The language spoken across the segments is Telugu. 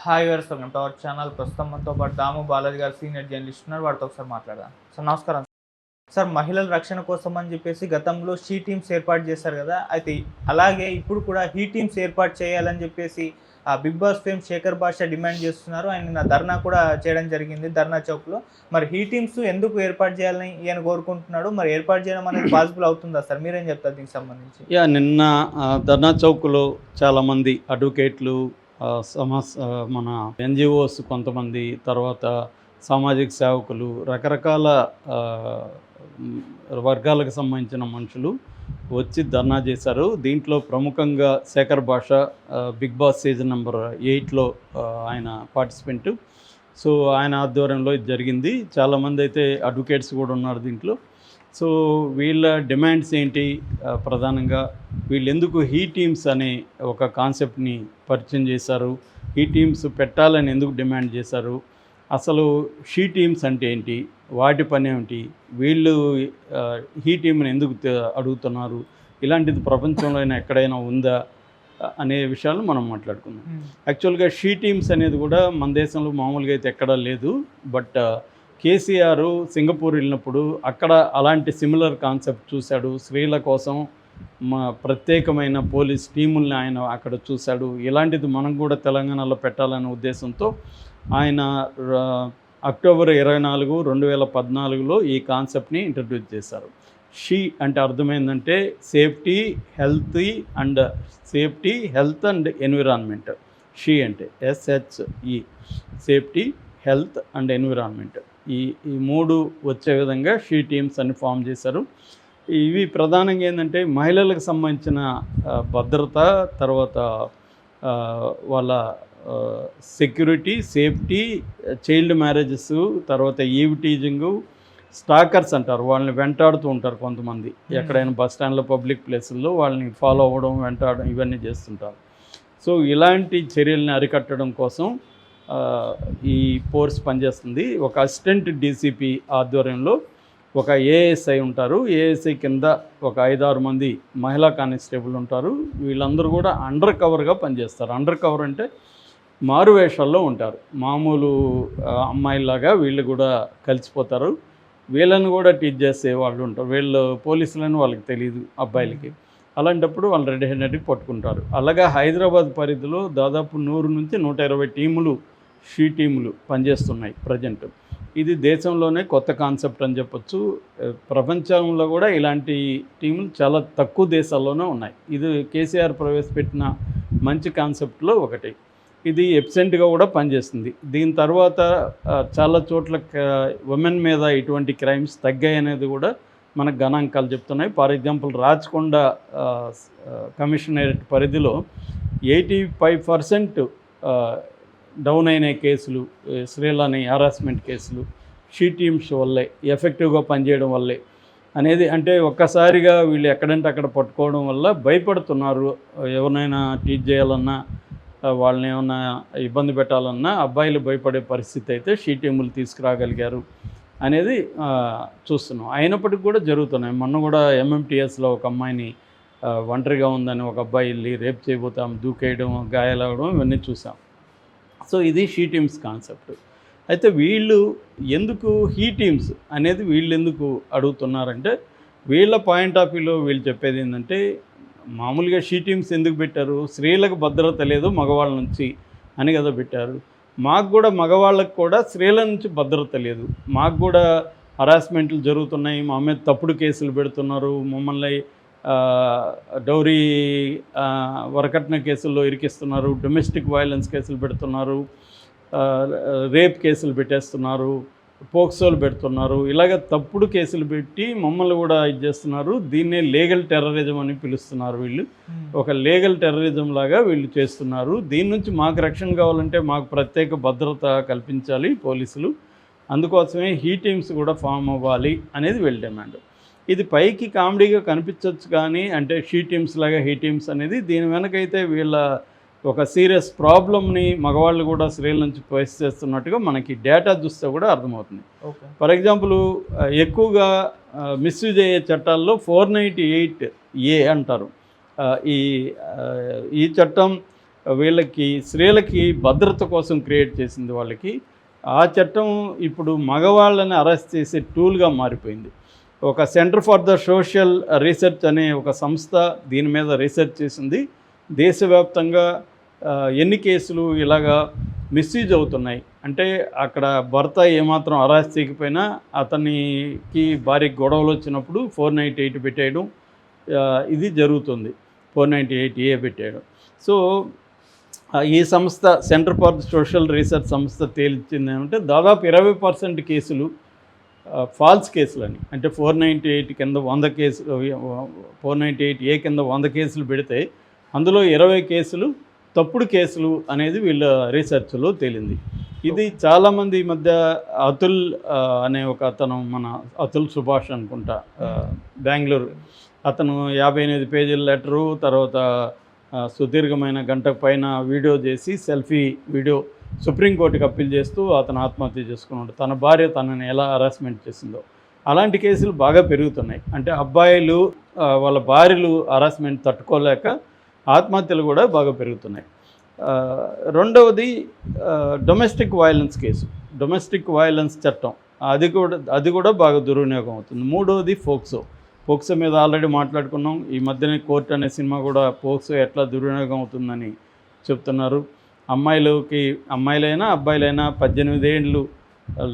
Hi viewers, welcome to our channel. ప్రస్తుతం మనతో పాటు దాము బాలాజీ గారు సీనియర్ జర్నలిస్ట్ ఉన్నారు. వారితో ఒకసారి మాట్లాడదాం. సార్ నమస్కారం. సార్, మహిళల రక్షణ కోసం అని చెప్పేసి గతంలో షీ టీమ్స్ ఏర్పాటు చేశారు కదా, అయితే అలాగే ఇప్పుడు కూడా హీ టీమ్స్ ఏర్పాటు చేయాలని చెప్పేసి బిగ్ బాస్ ఫేమ్ శేఖర్ భాష డిమాండ్ చేస్తున్నారు. ఆయన ధర్నా కూడా చేయడం జరిగింది ధర్నా చౌక్లో. మరి హీ టీమ్స్ ఎందుకు ఏర్పాటు చేయాలని ఈయన కోరుకుంటున్నాడు? మరి ఏర్పాటు చేయడం అనేది పాసిబుల్ అవుతుందా సార్? మీరేం చెప్తారు దీనికి సంబంధించి? నిన్న ధర్నా చౌక్లో చాలామంది అడ్వకేట్లు, మన ఎన్జిఓస్ కొంతమంది, తర్వాత సామాజిక సేవకులు, రకరకాల వర్గాలకు సంబంధించిన మనుషులు వచ్చి ధర్నా చేశారు. దీంట్లో ప్రముఖంగా శేఖర్ భాష, బిగ్ బాస్ సీజన్ నెంబర్ 8లో ఆయన పార్టిసిపెంట్. సో ఆయన ఆధ్వర్యంలో ఇది జరిగింది. చాలామంది అయితే అడ్వకేట్స్ కూడా ఉన్నారు దీంట్లో. సో వీళ్ళ డిమాండ్స్ ఏంటి, ప్రధానంగా వీళ్ళు ఎందుకు హీ టీమ్స్ అనే ఒక కాన్సెప్ట్ని పరిచయం చేశారు, హీ టీమ్స్ పెట్టాలని ఎందుకు డిమాండ్ చేశారు, అసలు షీ టీమ్స్ అంటే ఏంటి, వాటి పని ఏమిటి, వీళ్ళు హీ టీమ్ని ఎందుకు అడుగుతున్నారు, ఇలాంటిది ప్రపంచంలో ఎక్కడైనా ఉందా అనే విషయాలు మనం మాట్లాడుకుందాం. యాక్చువల్గా షీ టీమ్స్ అనేది కూడా మన దేశంలో మామూలుగా అయితే ఎక్కడా లేదు. బట్ కేసీఆర్ సింగపూర్ వెళ్ళినప్పుడు అక్కడ అలాంటి సిమిలర్ కాన్సెప్ట్ చూశాడు. స్త్రీల కోసం ప్రత్యేకమైన పోలీస్ టీముల్ని ఆయన అక్కడ చూశాడు. ఇలాంటిది మనం కూడా తెలంగాణలో పెట్టాలనే ఉద్దేశంతో ఆయన అక్టోబర్ 24, 2014లో ఈ కాన్సెప్ట్ని ఇంట్రడ్యూస్ చేశారు. షీ అంటే అర్థమైందంటే safety, health and environment. She అంటే SHE, safety, health and environment. ఈ మూడు వచ్చే విధంగా షీ టీమ్స్ అని ఫామ్ చేశారు. ఇవి ప్రధానంగా ఏంటంటే మహిళలకు సంబంధించిన భద్రత, తర్వాత వాళ్ళ సెక్యూరిటీ, సేఫ్టీ, చైల్డ్ మ్యారేజెస్, తర్వాత ఈవ్ టీజింగు, స్టాకర్స్ అంటారు, వాళ్ళని వెంటాడుతూ ఉంటారు కొంతమంది. ఎక్కడైనా బస్ స్టాండ్లో, పబ్లిక్ ప్లేసుల్లో వాళ్ళని ఫాలో అవ్వడం, వెంటాడడం, ఇవన్నీ చేస్తుంటారు. సో ఇలాంటి చర్యల్ని అరికట్టడం కోసం ఈ ఫోర్స్ పనిచేస్తుంది. ఒక అసిస్టెంట్ డీసీపీ ఆధ్వర్యంలో ఒక ఏఎస్ఐ ఉంటారు. ఏఎస్ఐ కింద ఒక 5-6 మంది మహిళా కానిస్టేబుల్ ఉంటారు. వీళ్ళందరూ కూడా అండర్ కవర్గా పనిచేస్తారు. అండర్ కవర్ అంటే మారువేషాల్లో ఉంటారు. మామూలు అమ్మాయిలాగా వీళ్ళు కూడా కలిసిపోతారు. వీళ్ళని కూడా టీచ్ చేసే వాళ్ళు ఉంటారు. వీళ్ళు పోలీసులని వాళ్ళకి తెలియదు అబ్బాయిలకి. అలాంటప్పుడు వాళ్ళు రెడీ హ్యాండెడ్గా పట్టుకుంటారు. అలాగా హైదరాబాద్ పరిధిలో దాదాపు 100 నుంచి 120 టీములు, షీ టీములు పనిచేస్తున్నాయి ప్రజెంట్. ఇది దేశంలోనే కొత్త కాన్సెప్ట్ అని చెప్పొచ్చు. ప్రపంచంలో కూడా ఇలాంటి టీములు చాలా తక్కువ దేశాల్లోనే ఉన్నాయి. ఇది కేసీఆర్ ప్రవేశపెట్టిన మంచి కాన్సెప్ట్లో ఒకటి. ఇది ఎబ్సెంట్గా కూడా పనిచేస్తుంది. దీని తర్వాత చాలా చోట్ల ఉమెన్ మీద ఇటువంటి క్రైమ్స్ తగ్గాయి అనేది కూడా మనకు గణాంకాలు చెప్తున్నాయి. ఫర్ ఎగ్జాంపుల్ రాచకొండ కమిషనరేట్ పరిధిలో 85% డౌన్ అయిన కేసులు, స్త్రీలని హరాస్మెంట్ కేసులు షీ టీమ్స్ వల్లే, ఎఫెక్టివ్గా పనిచేయడం వల్లే అనేది. అంటే ఒక్కసారిగా వీళ్ళు ఎక్కడంటే అక్కడ పట్టుకోవడం వల్ల భయపడుతున్నారు. ఎవరినైనా టీచ్ చేయాలన్నా, వాళ్ళని ఏమన్నా ఇబ్బంది పెట్టాలన్నా అబ్బాయిలు భయపడే పరిస్థితి అయితే షీ టీములు తీసుకురాగలిగారు అనేది చూస్తున్నాం. అయినప్పటికీ కూడా జరుగుతున్నాయి. మొన్న కూడా MMTSలో ఒక అమ్మాయిని ఒంటరిగా ఉందని ఒక అబ్బాయి వెళ్ళి రేప్ చేయబోతాం, దూకేయడం, గాయాలవడం, ఇవన్నీ చూసాం. సో ఇది షీ టీమ్స్ కాన్సెప్ట్. అయితే వీళ్ళు ఎందుకు హీ టీమ్స్ అనేది వీళ్ళు ఎందుకు అడుగుతున్నారంటే, వీళ్ళ పాయింట్ ఆఫ్ వ్యూలో వీళ్ళు చెప్పేది ఏంటంటే, మామూలుగా షీ టీమ్స్ ఎందుకు పెట్టారు, స్త్రీలకు భద్రత లేదు మగవాళ్ళ నుంచి అని కదా పెట్టారు. మాకు కూడా మగవాళ్ళకు కూడా స్త్రీల నుంచి భద్రత లేదు, మాకు కూడా హరాస్మెంట్లు జరుగుతున్నాయి, మా మీద తప్పుడు కేసులు పెడుతున్నారు, మమ్మల్ని డౌరీ వరకట్న కేసుల్లో ఇరికిస్తున్నారు, డొమెస్టిక్ వైలెన్స్ కేసులు పెడుతున్నారు, రేప్ కేసులు పెట్టేస్తున్నారు, పోక్సోలు పెడుతున్నారు, ఇలాగ తప్పుడు కేసులు పెట్టి మమ్మల్ని కూడా ఇది చేస్తున్నారు. దీన్నే లీగల్ టెర్రరిజం అని పిలుస్తున్నారు. వీళ్ళు ఒక లీగల్ టెర్రరిజం లాగా వీళ్ళు చేస్తున్నారు. దీని నుంచి మాకు రక్షణ కావాలంటే మాకు ప్రత్యేక భద్రత కల్పించాలి పోలీసులు, అందుకోసమే హీ టీమ్స్ కూడా ఫామ్ అవ్వాలి అనేది వీళ్ళ డిమాండ్. ఇది పైకి కామెడీగా కనిపించవచ్చు, కానీ అంటే షీ టీమ్స్ లాగా హీ టీమ్స్ అనేది దీని వెనకైతే వీళ్ళ ఒక సీరియస్ ప్రాబ్లమ్ని మగవాళ్ళు కూడా స్త్రీల నుంచి ఫేస్ చేస్తున్నట్టుగా మనకి డేటా చూస్తే కూడా అర్థమవుతుంది. ఫర్ ఎగ్జాంపుల్ ఎక్కువగా మిస్యూజ్ అయ్యే చట్టాల్లో 498A అంటారు. ఈ చట్టం వీళ్ళకి స్త్రీలకి భద్రత కోసం క్రియేట్ చేసింది వాళ్ళకి. ఆ చట్టం ఇప్పుడు మగవాళ్ళని అరెస్ట్ చేసే టూల్గా మారిపోయింది. ఒక centre for the social research అనే ఒక సంస్థ దీని మీద రీసెర్చ్ చేసింది. దేశవ్యాప్తంగా ఎన్ని కేసులు ఇలాగా మిస్యూజ్ అవుతున్నాయి అంటే, అక్కడ భర్త ఏమాత్రం అరెస్ట్ చేయకపోయినా అతనికి భార్యకి గొడవలు వచ్చినప్పుడు 498 పెట్టేయడం ఇది జరుగుతుంది. 498A పెట్టేయడం. సో ఈ సంస్థ సెంటర్ ఫర్ సోషల్ రీసెర్చ్ సంస్థ తేల్చింది ఏమంటే, దాదాపు 20% కేసులు ఫాల్స్ కేసులని, అంటే 498 కింద 100 కేసులు, 498A కింద 100 కేసులు పెడితే అందులో 20 కేసులు తప్పుడు కేసులు అనేది వీళ్ళ రీసెర్చ్లో తేలింది. ఇది చాలామంది ఈ మధ్య అతుల్ అనే ఒక అతను, మన అతుల్ సుభాష్ అనుకుంటా, బెంగళూరు, అతను 58 పేజీల లెటరు, తర్వాత సుదీర్ఘమైన గంటకు పైన వీడియో చేసి, సెల్ఫీ వీడియో సుప్రీంకోర్టుకి అప్పీల్ చేస్తూ అతను ఆత్మహత్య చేసుకున్నాడు. తన భార్య తనని ఎలా హరాస్మెంట్ చేసిందో. అలాంటి కేసులు బాగా పెరుగుతున్నాయి. అంటే అబ్బాయిలు వాళ్ళ భార్యలు హరాస్మెంట్ తట్టుకోలేక ఆత్మహత్యలు కూడా బాగా పెరుగుతున్నాయి. రెండవది domestic violence case, domestic violence చట్టం, అది కూడా బాగా దుర్వినియోగం అవుతుంది. మూడవది పోక్సో మీద ఆల్రెడీ మాట్లాడుకున్నాం. ఈ మధ్యనే కోర్ట్ అనే సినిమా కూడా పోక్సో ఎట్లా దుర్వినియోగం అవుతుందని చెప్తున్నారు. అమ్మాయిలైనా అబ్బాయిలైనా 18 ఏళ్ళు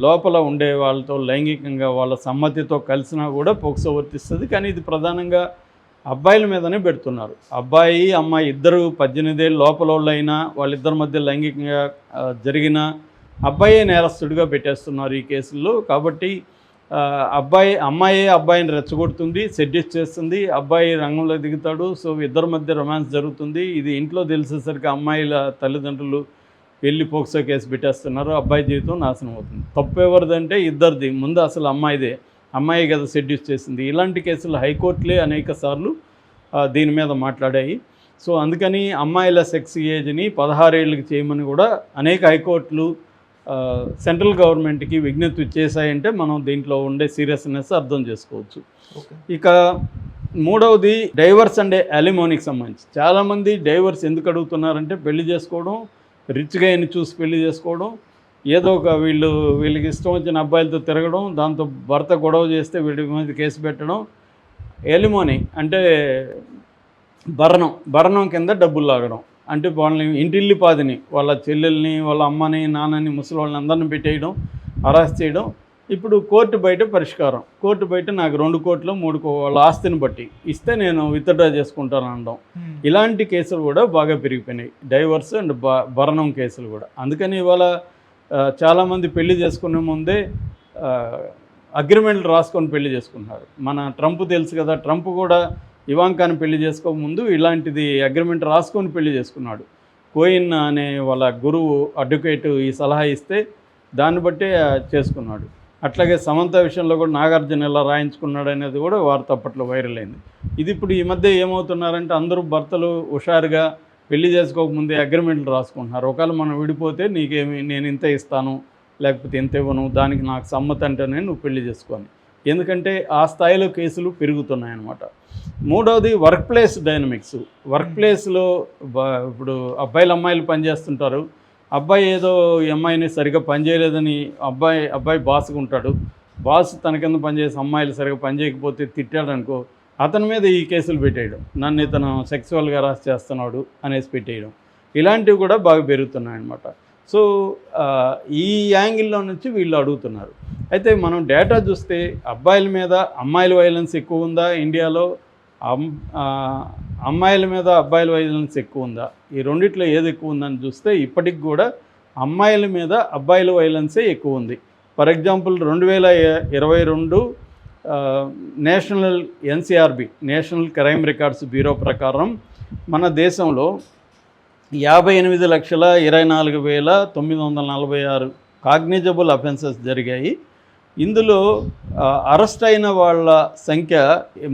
లోపల ఉండే వాళ్ళతో లైంగికంగా వాళ్ళ సమ్మతితో కలిసినా కూడా పోక్సో వర్తిస్తుంది. కానీ ఇది ప్రధానంగా అబ్బాయిల మీదనే పెడుతున్నారు. అబ్బాయి అమ్మాయి ఇద్దరు 18 ఏళ్ళు లోపల వాళ్ళైనా, వాళ్ళిద్దరి మధ్య లైంగికంగా జరిగిన అబ్బాయే నేరస్తుడిగా పెట్టేస్తున్నారు ఈ కేసుల్లో. కాబట్టి అమ్మాయే అబ్బాయిని రెచ్చగొడుతుంది, సెడ్యూస్ చేస్తుంది, అబ్బాయి రంగంలో దిగుతాడు. సో ఇద్దరి మధ్య రొమాన్స్ జరుగుతుంది. ఇది ఇంట్లో తెలిసేసరికి అమ్మాయిల తల్లిదండ్రులు వెళ్ళి పోక్సో కేసు పెట్టేస్తున్నారు. అబ్బాయి జీవితం నాశనం అవుతుంది. తప్పు ఎవరిదంటే ఇద్దరిది. ముందు అసలు అమ్మాయి కదా సెడ్యూస్ చేసింది. ఇలాంటి కేసులు హైకోర్టులే అనేక సార్లు దీని మీద మాట్లాడాయి. సో అందుకని అమ్మాయిల సెక్స్ ఏజ్ని 16 ఏళ్ళకి చేయమని కూడా అనేక హైకోర్టులు సెంట్రల్ గవర్నమెంట్కి విజ్ఞప్తి చేశాయంటే మనం దీంట్లో ఉండే సీరియస్నెస్ అర్థం చేసుకోవచ్చు. ఇక మూడవది డైవర్స్ అండ్ అలిమోనీకి సంబంధించి చాలామంది డైవర్స్ ఎందుకు అడుగుతున్నారంటే, పెళ్లి చేసుకోవడం, రిచ్గా ఎన్ని చూసి పెళ్లి చేసుకోవడం, ఏదో ఒక వీళ్ళకి ఇష్టం వచ్చిన అబ్బాయిలతో తిరగడం, దాంతో భర్త గొడవ చేస్తే వీడి మీద కేసు పెట్టడం. ఎలిమోనీ అంటే భరణం కింద డబ్బులు లాగడం. అంటే వాళ్ళని ఇంటిల్లిపాదిని, వాళ్ళ చెల్లెల్ని, వాళ్ళ అమ్మని, నాన్నని, ముసలి వాళ్ళని అందరిని పెట్టేయడం, అరెస్ట్ చేయడం. ఇప్పుడు కోర్టు బయట పరిష్కారం. కోర్టు బయట నాకు 2 కోట్లు 3 కోట్లు వాళ్ళ ఆస్తిని బట్టి ఇస్తే నేను విత్డ్రా చేసుకుంటాను అనడం. ఇలాంటి కేసులు కూడా బాగా పెరిగిపోయినాయి. డైవర్స్ అండ్ భరణం కేసులు కూడా. అందుకని ఇవాళ చాలామంది పెళ్లి చేసుకునే ముందే అగ్రిమెంట్లు రాసుకొని పెళ్లి చేసుకుంటున్నారు. మన ట్రంప్ తెలుసు కదా, ట్రంప్ కూడా ఇవాంకాని పెళ్లి చేసుకోకముందు ఇలాంటిది అగ్రిమెంట్ రాసుకొని పెళ్లి చేసుకున్నాడు. కోయిన్ అనే వాళ్ళ గురువు అడ్వకేటు ఈ సలహా ఇస్తే దాన్ని బట్టే చేసుకున్నాడు. అట్లాగే సమంత విషయంలో కూడా నాగార్జున ఎలా రాయించుకున్నాడు అనేది కూడా వార్త అప్పట్లో వైరల్ అయింది. ఇది ఇప్పుడు ఈ మధ్య ఏమవుతున్నారంటే, అందరూ భర్తలు హుషారుగా పెళ్లి చేసుకోకముందే అగ్రిమెంట్లు రాసుకుంటున్నారు. ఒకవేళ మనం విడిపోతే నేను ఇంత ఇస్తాను, లేకపోతే ఇంత ఇవ్వను, దానికి నాకు సమ్మతి అంటేనే నువ్వు పెళ్లి చేసుకోని. ఎందుకంటే ఆ స్థాయిలో కేసులు పెరుగుతున్నాయన్నమాట. మూడవది వర్క్ ప్లేస్ డైనమిక్స్. వర్క్ ప్లేస్లో ఇప్పుడు అబ్బాయిలు అమ్మాయిలు పనిచేస్తుంటారు. అబ్బాయి ఏదో ఈ అమ్మాయిని సరిగ్గా పనిచేయలేదని అబ్బాయి బాస్గా ఉంటాడు. బాస్ తన కింద పనిచేసే అమ్మాయిలు సరిగ్గా పనిచేయకపోతే తిట్టాడనుకో, అతని మీద ఈ కేసులు పెట్టేయడం, నన్ను ఇతను సెక్సువల్గా హరాస్ చేస్తున్నాడు అనేసి పెట్టేయడం. ఇలాంటివి కూడా బాగా పెరుగుతున్నాయన్నమాట. సో ఈ యాంగిల్లో నుంచి వీళ్ళు అడుగుతున్నారు. అయితే మనం డేటా చూస్తే అబ్బాయిల మీద అమ్మాయిల వైలెన్స్ ఎక్కువ ఉందా ఇండియాలో, అమ్మాయిల మీద అబ్బాయిల వైలెన్స్ ఎక్కువ ఉందా, ఈ రెండిట్లో ఏది ఎక్కువ ఉందని చూస్తే ఇప్పటికి కూడా అమ్మాయిల మీద అబ్బాయిల వైలెన్సే ఎక్కువ ఉంది. For example 2022 national NCRB national crime records bureau ప్రకారం మన దేశంలో 58,24,946 కాగ్నిజబుల్ అఫెన్సెస్ జరిగాయి. ఇందులో అరెస్ట్ అయిన వాళ్ళ సంఖ్య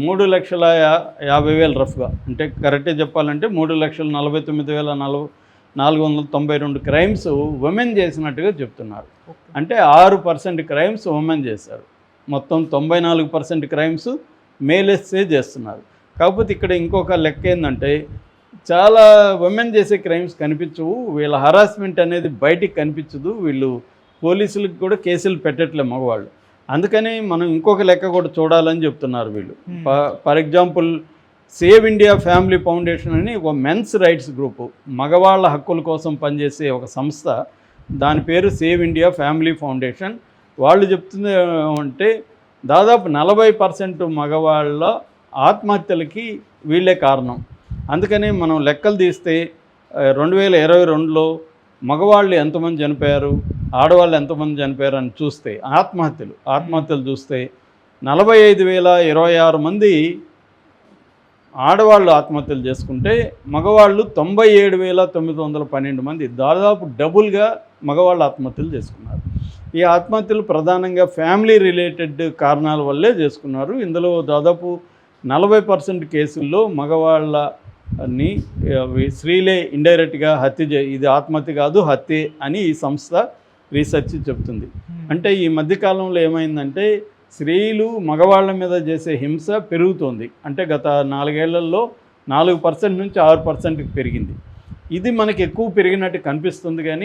3,50,000 రఫ్గా, అంటే కరెక్ట్గా చెప్పాలంటే 3,49,492 క్రైమ్స్ ఉమెన్ చేసినట్టుగా చెప్తున్నారు. అంటే 6% క్రైమ్స్ ఉమెన్ చేశారు. మొత్తం 94% క్రైమ్స్ మేలెస్సే చేస్తున్నారు. కాకపోతే ఇక్కడ ఇంకొక లెక్క ఏంటంటే, చాలా ఉమెన్ చేసే క్రైమ్స్ కనిపించవు, వీళ్ళ హరాస్మెంట్ అనేది బయటికి కనిపించదు, వీళ్ళు పోలీసులకు కూడా కేసులు పెట్టట్లే మగవాళ్ళు. అందుకని మనం ఇంకొక లెక్క కూడా చూడాలని చెప్తున్నారు వీళ్ళు. For example save India family foundation అని ఒక మెన్స్ రైట్స్ గ్రూపు, మగవాళ్ళ హక్కుల కోసం పనిచేసే ఒక సంస్థ, దాని పేరు సేవ్ ఇండియా ఫ్యామిలీ ఫౌండేషన్. వాళ్ళు చెప్తుంది అంటే దాదాపు 40% మగవాళ్ళ ఆత్మహత్యలకి వీళ్ళే కారణం. అందుకని మనం లెక్కలు తీస్తే 2022లో మగవాళ్ళు ఎంతమంది చనిపోయారు, ఆడవాళ్ళు ఎంతమంది చనిపోయారు అని చూస్తే ఆత్మహత్యలు చూస్తే 45,026 మంది ఆడవాళ్ళు ఆత్మహత్యలు చేసుకుంటే మగవాళ్ళు 97,912 మంది, దాదాపు డబుల్గా మగవాళ్ళు ఆత్మహత్యలు చేసుకున్నారు. ఈ ఆత్మహత్యలు ప్రధానంగా ఫ్యామిలీ రిలేటెడ్ కారణాల వల్లే చేసుకున్నారు. ఇందులో దాదాపు 40% కేసుల్లో మగవాళ్ళని స్త్రీలే ఇండైరెక్ట్గా ఇది ఆత్మహత్య కాదు హత్యే అని ఈ సంస్థ రీసెర్చ్ చెప్తుంది. అంటే ఈ మధ్యకాలంలో ఏమైందంటే స్త్రీలు మగవాళ్ళ మీద చేసే హింస పెరుగుతోంది. అంటే గత 4 ఏళ్లలో 4% నుంచి 6%కి పెరిగింది. ఇది మనకి ఎక్కువ పెరిగినట్టు కనిపిస్తుంది కానీ